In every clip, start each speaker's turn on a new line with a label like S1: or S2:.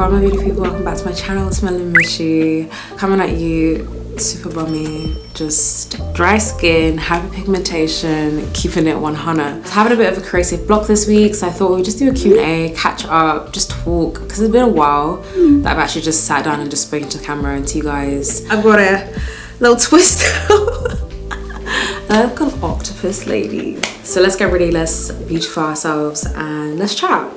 S1: Karma beauty people, welcome back to my channel. It's MelaninMichie coming at you super bummy, just dry skin, hyperpigmentation, keeping it 100. Having a bit of a creative block this week, so I thought we'd just do a Q&A, catch up, just talk, because it's been a while that I've actually just sat down and just spoken to the camera and to you guys. I've got a little twist like an octopus lady. So let's get ready, let's beautify ourselves and let's chat.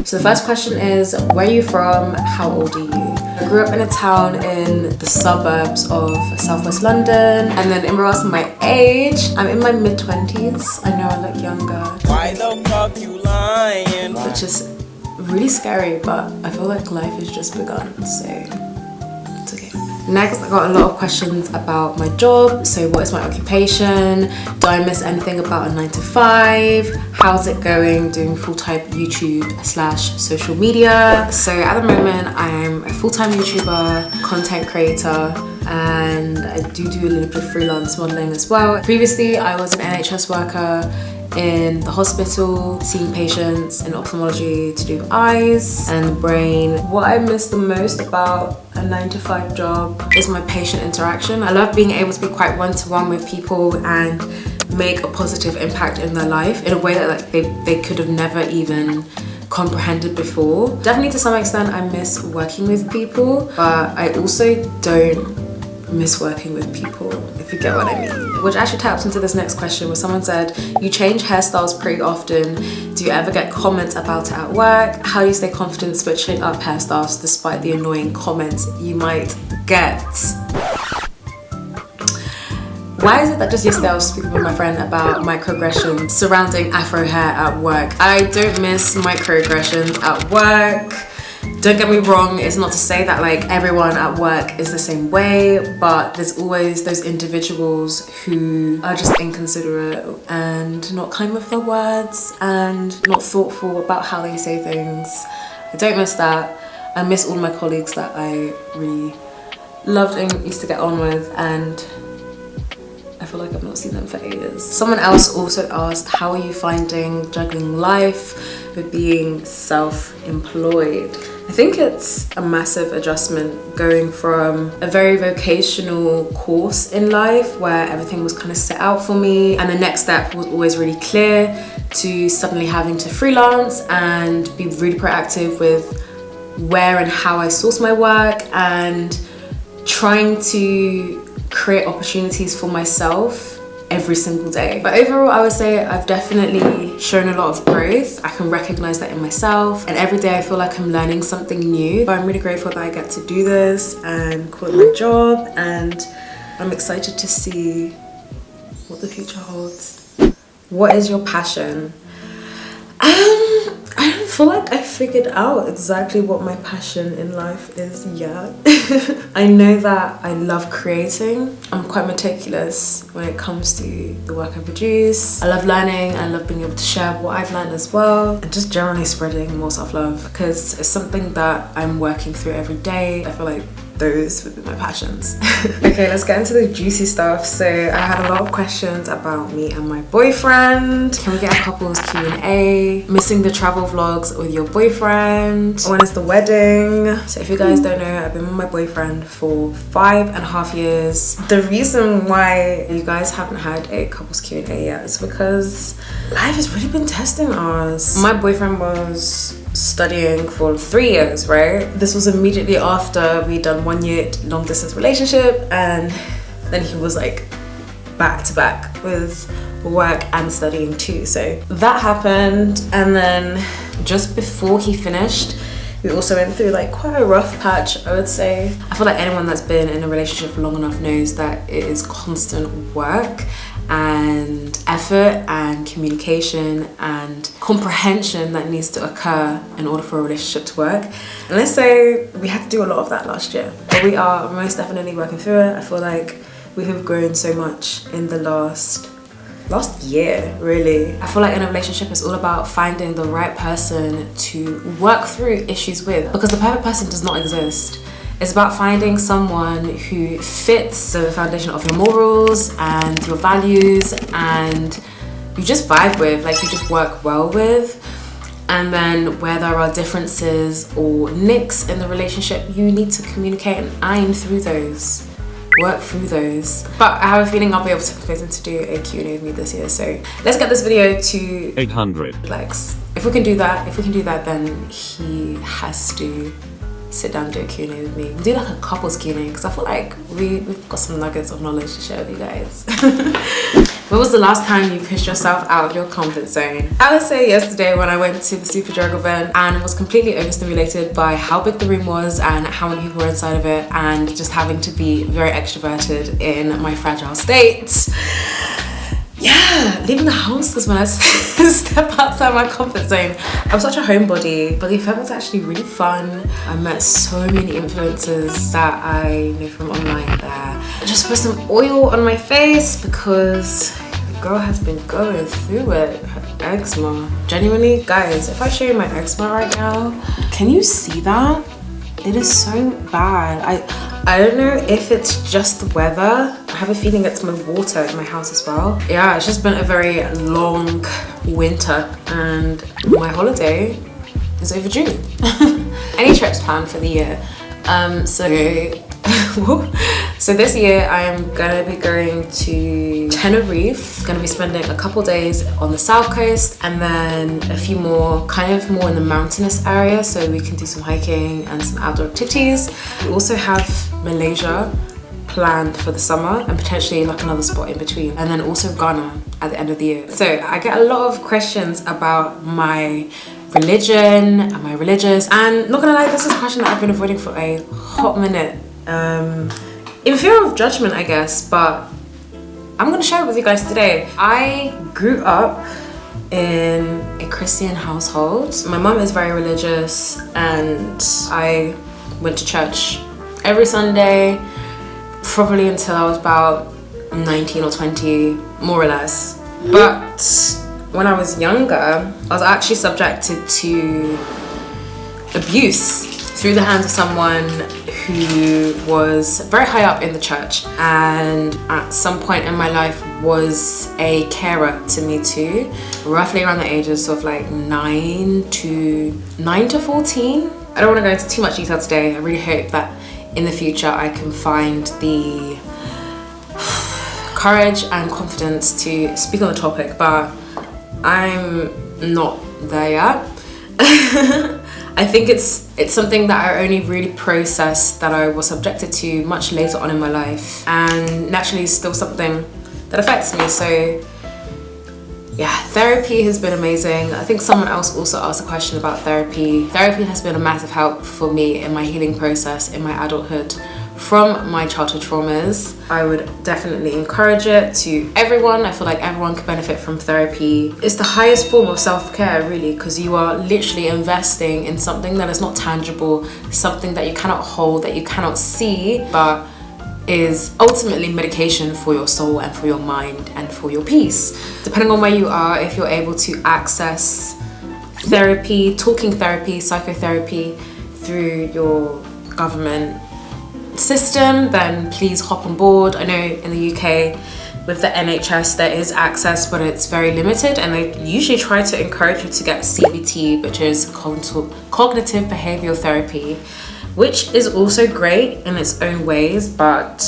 S1: So the first question is, where are you from? How old are you? I grew up in a town in the suburbs of southwest London, and then in regards to my age, I'm in my mid-20s. I know I look younger.
S2: Why the fuck you lying?
S1: Which is really scary, but I feel like life has just begun, so it's okay. Next, I got a lot of questions about my job. So what is my occupation? Do I miss anything about a 9 to 5? How's it going doing full-time YouTube/social media? So at the moment, I'm a full-time YouTuber, content creator, and I do a little bit of freelance modeling as well. Previously, I was an NHS worker in the hospital, seeing patients in ophthalmology to do with eyes and brain. What I miss the most about a 9 to 5 job is my patient interaction. I love being able to be quite one-to-one with people and make a positive impact in their life in a way that like they could have never even comprehended before. Definitely to some extent I miss working with people, but I also don't miss working with people, if you get what I mean. Which actually taps into this next question where someone said, you change hairstyles pretty often. Do you ever get comments about it at work? How do you stay confident switching up hairstyles despite the annoying comments you might get? Why is it that just yesterday I was speaking with my friend about microaggressions surrounding afro hair at work? I don't miss microaggressions at work. Don't get me wrong, it's not to say that like everyone at work is the same way, but there's always those individuals who are just inconsiderate and not kind with their words and not thoughtful about how they say things. I don't miss that. I miss all my colleagues that I really loved and used to get on with, and I feel like I've not seen them for ages. Someone else also asked, how are you finding juggling life with being self-employed? I think it's a massive adjustment going from a very vocational course in life where everything was kind of set out for me and the next step was always really clear, to suddenly having to freelance and be really proactive with where and how I source my work and trying to create opportunities for myself every single day. But overall, I would say I've definitely shown a lot of growth. I can recognize that in myself, and every day I feel like I'm learning something new. But I'm really grateful that I get to do this and call it my job, and I'm excited to see what the future holds. What is your passion? I don't feel like I figured out exactly what my passion in life is yet. I know that I love creating. I'm quite meticulous when it comes to the work I produce. I love learning. I love being able to share what I've learned as well, and just generally spreading more self-love, because it's something that I'm working through every day. I feel like those would be my passions. Okay, let's get into the juicy stuff. So I had a lot of questions about me and my boyfriend. Can we get a couples Q&A? Missing the travel vlogs with your boyfriend. When is the wedding? So if you guys don't know, I've been with my boyfriend for 5.5 years. The reason why you guys haven't had a couples Q&A yet is because life has really been testing us. My boyfriend was studying for 3 years, right? This was immediately after we'd done 1 year long distance relationship, and then he was like back to back with work and studying too. So that happened, and then just before he finished, we also went through like quite a rough patch, I would say. I feel like anyone that's been in a relationship for long enough knows that it is constant work and effort and communication and comprehension that needs to occur in order for a relationship to work. And let's say we had to do a lot of that last year, but we are most definitely working through it. I feel like we have grown so much in the last year, really. I feel like in a relationship it's all about finding the right person to work through issues with, because the perfect person does not exist. It's about finding someone who fits the foundation of your morals and your values and you just vibe with, like you just work well with. And then where there are differences or nicks in the relationship, you need to communicate and iron through those, work through those. But I have a feeling I'll be able to convince him to do a Q&A with me this year. So let's get this video to
S3: 800
S1: likes. If we can do that, then he has to sit down and do a Q&A with me. We'll do like a couples Q&A because I feel like we've got some nuggets of knowledge to share with you guys. When was the last time you pushed yourself out of your comfort zone? I would say yesterday when I went to the Super Drug event and was completely overstimulated by how big the room was and how many people were inside of it, and just having to be very extroverted in my fragile state. Yeah, leaving the house was when I step outside my comfort zone. I'm such a homebody, but the event was actually really fun. I met so many influencers that I know from online there. I just put some oil on my face because the girl has been going through it. Her eczema. Genuinely, guys, if I show you my eczema right now, can you see that? It is so bad. I don't know if it's just the weather. I have a feeling it's my water in my house as well. Yeah, it's just been a very long winter and my holiday is overdue. Any trips planned for the year? So this year I'm gonna be going to Tenerife. Gonna be spending a couple days on the south coast and then a few more, kind of more in the mountainous area, so we can do some hiking and some outdoor activities. We also have Malaysia planned for the summer and potentially like another spot in between, and then also Ghana at the end of the year. So I get a lot of questions about my religion, am I religious? And not gonna lie, this is a question that I've been avoiding for a hot minute. In fear of judgment, I guess, but I'm gonna share it with you guys today. I grew up in a Christian household. My mom is very religious and I went to church every Sunday, probably until I was about 19 or 20, more or less. But when I was younger, I was actually subjected to abuse through the hands of someone who was very high up in the church, and at some point in my life was a carer to me too, roughly around the ages of like 9 to 14. I don't want to go into too much detail today. I really hope that in the future I can find the courage and confidence to speak on the topic, but I'm not there yet. I think it's something that I only really processed that I was subjected to much later on in my life, and naturally it's still something that affects me. So yeah, therapy has been amazing. I think someone else also asked a question about therapy. Therapy has been a massive help for me in my healing process in my adulthood from my childhood traumas. I would definitely encourage it to everyone. I feel like everyone could benefit from therapy. It's the highest form of self-care, really, because you are literally investing in something that is not tangible, something that you cannot hold, that you cannot see, but is ultimately medication for your soul and for your mind and for your peace. Depending on where you are, if you're able to access therapy, talking therapy, psychotherapy through your government system, then please hop on board. I know in the UK with the NHS there is access, but it's very limited, and they usually try to encourage you to get CBT, which is cognitive behavioral therapy, which is also great in its own ways, but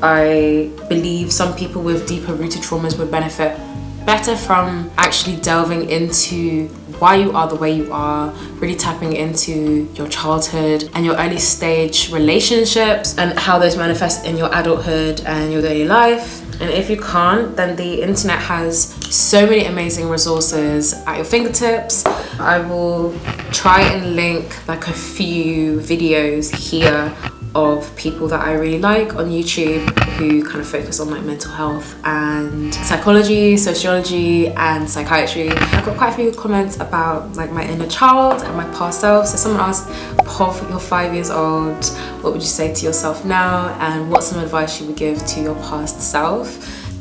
S1: I believe some people with deeper rooted traumas would benefit better from actually delving into why you are the way you are, really tapping into your childhood and your early stage relationships and how those manifest in your adulthood and your daily life. And if you can't, then the internet has so many amazing resources at your fingertips. I will try and link like a few videos here of people that I really like on YouTube who kind of focus on like mental health and psychology, sociology and psychiatry. I've got quite a few comments about like my inner child and my past self. So someone asked, Pov, you're 5 years old, what would you say to yourself now, and what's some advice you would give to your past self?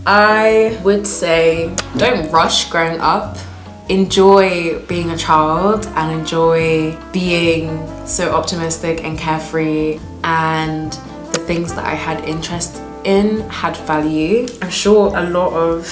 S1: I would say don't rush growing up. Enjoy being a child and enjoy being so optimistic and carefree, and the things that I had interest in had value. I'm sure a lot of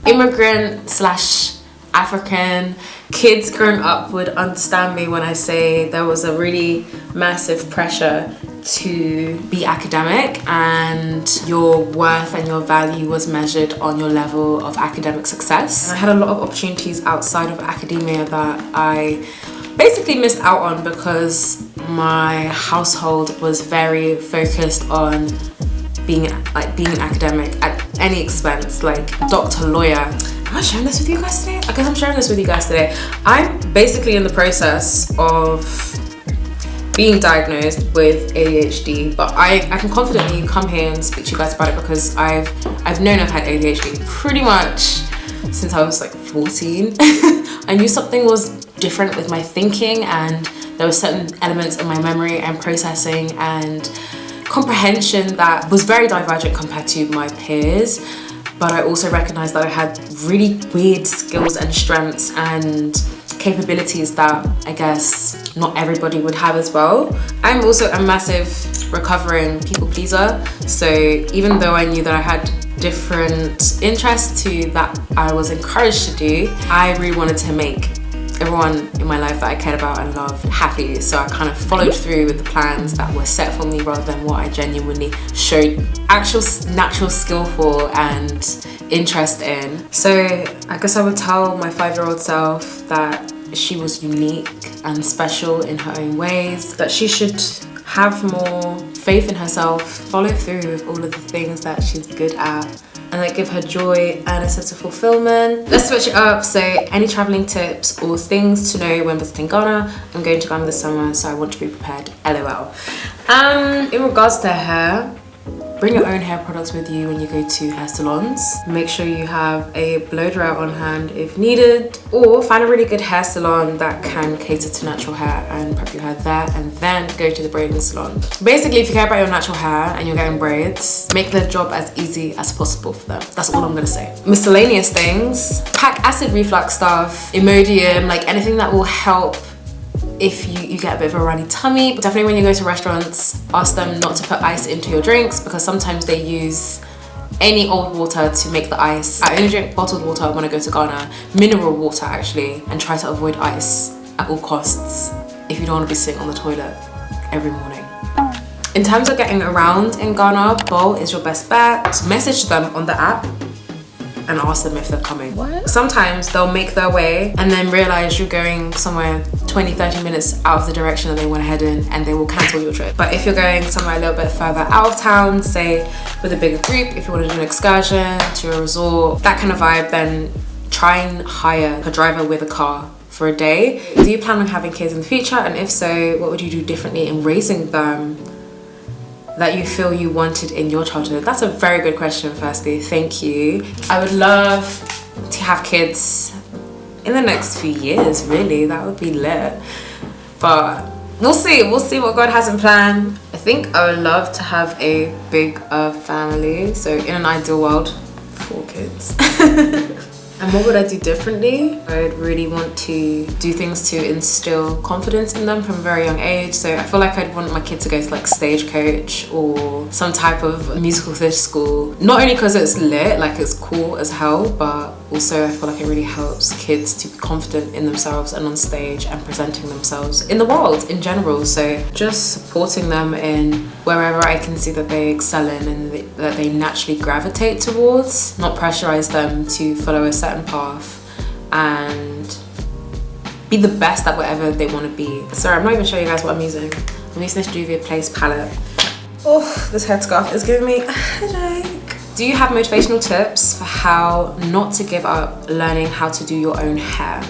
S1: immigrant / African. Kids growing up would understand me when I say there was a really massive pressure to be academic, and your worth and your value was measured on your level of academic success. I had a lot of opportunities outside of academia that I basically missed out on because my household was very focused on being an academic at any expense, like doctor, lawyer. Am I sharing this with you guys today? I guess I'm sharing this with you guys today. I'm basically in the process of being diagnosed with ADHD, but I can confidently come here and speak to you guys about it because I've known I've had ADHD pretty much since I was like 14. I knew something was different with my thinking, and there were certain elements in my memory and processing and comprehension that was very divergent compared to my peers. But I also recognized that I had really weird skills and strengths and capabilities that I guess not everybody would have as well. I'm also a massive recovering people pleaser, so even though I knew that I had different interests to that I was encouraged to do, I really wanted to make everyone in my life that I cared about and loved happy, so I kind of followed through with the plans that were set for me rather than what I genuinely showed actual natural skill for and interest in. So I guess I would tell my 5-year-old self that she was unique and special in her own ways, that she should have more faith in herself, follow through with all of the things that she's good at, and that give her joy and a sense of fulfillment. Let's switch it up. So any traveling tips or things to know when visiting Ghana? I'm going to Ghana this summer, so I want to be prepared, LOL. In regards to hair, bring your own hair products with you when you go to hair salons. Make sure you have a blow dryer on hand if needed, or find a really good hair salon that can cater to natural hair and prep your hair there, and then go to the braiding salon. Basically, if you care about your natural hair and you're getting braids, make the job as easy as possible for them. That's all I'm gonna say. Miscellaneous things, pack acid reflux stuff, Imodium, like anything that will help if you get a bit of a runny tummy. But definitely when you go to restaurants, ask them not to put ice into your drinks because sometimes they use any old water to make the ice. I only drink bottled water when I go to Ghana, mineral water actually, and try to avoid ice at all costs if you don't want to be sitting on the toilet every morning. In terms of getting around in Ghana, Bolt is your best bet. Message them on the app and ask them if they're coming. What? Sometimes they'll make their way and then realize you're going somewhere 20-30 minutes out of the direction that they want to head in, and they will cancel your trip. But if you're going somewhere a little bit further out of town, say with a bigger group, if you want to do an excursion to a resort, that kind of vibe, then try and hire a driver with a car for a day. Do you plan on having kids in the future? And if so, what would you do differently in raising them that you feel you wanted in your childhood? That's a very good question, firstly. Thank you. I would love to have kids in the next few years, really. That would be lit. But we'll see what God has in plan. I think I would love to have a big family. So in an ideal world, 4 kids. And what would I do differently? I'd really want to do things to instill confidence in them from a very young age. So I feel like I'd want my kid to go to like Stagecoach or some type of musical theatre school. Not only because it's lit, like it's cool as hell, but also I feel like it really helps kids to be confident in themselves and on stage and presenting themselves in the world in general. So just supporting them in wherever I can see that they excel in and that they naturally gravitate towards, not pressurize them to follow a certain path and be the best at whatever they want to be. Sorry, I'm not even showing you guys what I'm using. I'm using this Juvia's Place palette. Oh, this headscarf is giving me a headache. Do you have motivational tips for how not to give up learning how to do your own hair?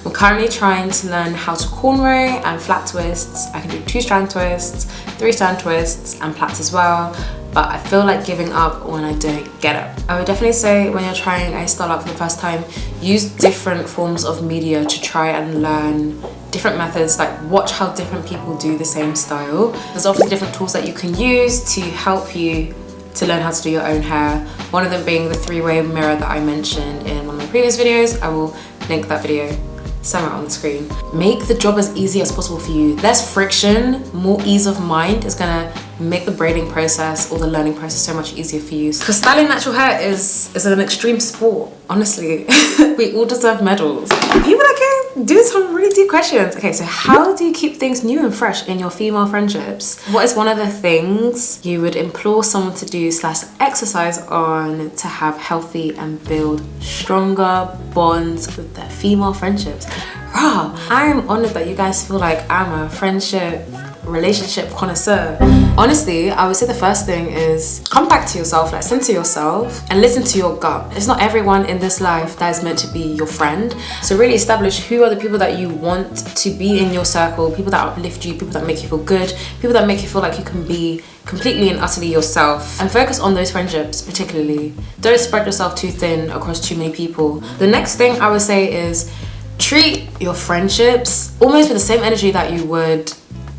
S1: I'm currently trying to learn how to cornrow and flat twists. I can do 2-strand twists, 3-strand twists, and plaits as well. But I feel like giving up when I don't get it. I would definitely say when you're trying a style up for the first time, use different forms of media to try and learn different methods, like watch how different people do the same style. There's obviously different tools that you can use to help you to learn how to do your own hair. One of them being the 3-way mirror that I mentioned in one of my previous videos. I will link that video somewhere on the screen. Make the job as easy as possible for you. Less friction, more ease of mind is gonna make the braiding process or the learning process so much easier for you. Because styling natural hair is an extreme sport, honestly. We all deserve medals. People can do some really deep questions. Okay, so how do you keep things new and fresh in your female friendships? What is one of the things you would implore someone to do / exercise on to have healthy and build stronger bonds with their female friendships? Rah, I am honored that you guys feel like I'm a relationship connoisseur. Honestly, I would say the first thing is come back to yourself, like center yourself and listen to your gut. It's not everyone in this life that is meant to be your friend. So really establish who are the people that you want to be in your circle, people that uplift you, people that make you feel good, people that make you feel like you can be completely and utterly yourself, and focus on those friendships particularly. Don't spread yourself too thin across too many people. The next thing I would say is treat your friendships almost with the same energy that you would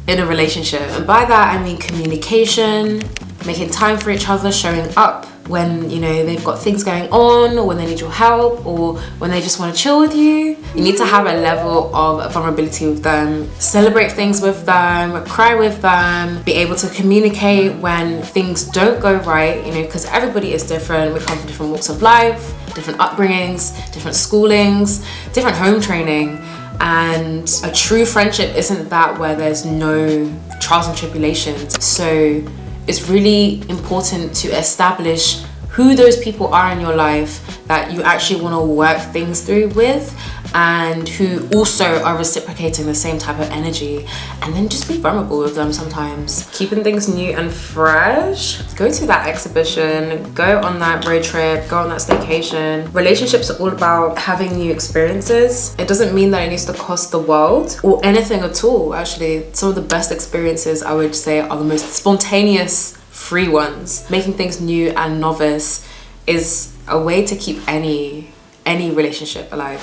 S1: in a relationship. And by that I mean communication, making time for each other, showing up when you know they've got things going on, or when they need your help, or when they just want to chill with you. You need to have a level of vulnerability with them, celebrate things with them, cry with them, be able to communicate when things don't go right, you know, because everybody is different. We come from different walks of life, different upbringings, different schoolings, different home training. And a true friendship isn't that where there's no trials and tribulations. So it's really important to establish who those people are in your life that you actually want to work things through with, and who also are reciprocating the same type of energy. And then just be vulnerable with them sometimes. Keeping things new and fresh. Go to that exhibition, go on that road trip, go on that staycation. Relationships are all about having new experiences. It doesn't mean that it needs to cost the world or anything at all. Actually, some of the best experiences I would say are the most spontaneous, free ones. Making things new and novice is a way to keep any relationship alive.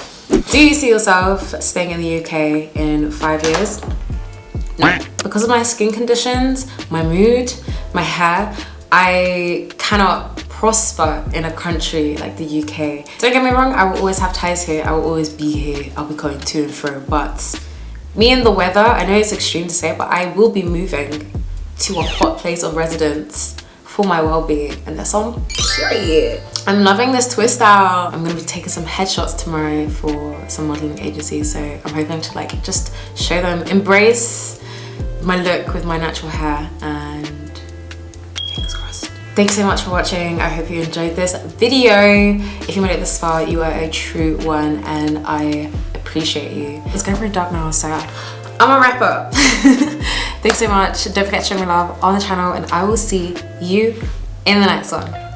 S1: Do you see yourself staying in the UK in 5 years? No. Because of my skin conditions, my mood, my hair, I cannot prosper in a country like the UK. Don't get me wrong, I will always have ties here, I will always be here, I'll be going to and fro, but me and the weather, I know it's extreme to say, but I will be moving to a hot place of residence for my well-being, and that's on period. I'm loving this twist out. I'm gonna be taking some headshots tomorrow for some modeling agencies, so I'm hoping to like just show them, embrace my look with my natural hair, and fingers crossed. Thanks so much for watching. I hope you enjoyed this video. If you made it this far, you are a true one and I appreciate you. It's going pretty dark now, so I'm gonna wrap up. Thanks so much. Don't forget to show me love on the channel, and I will see you in the next one.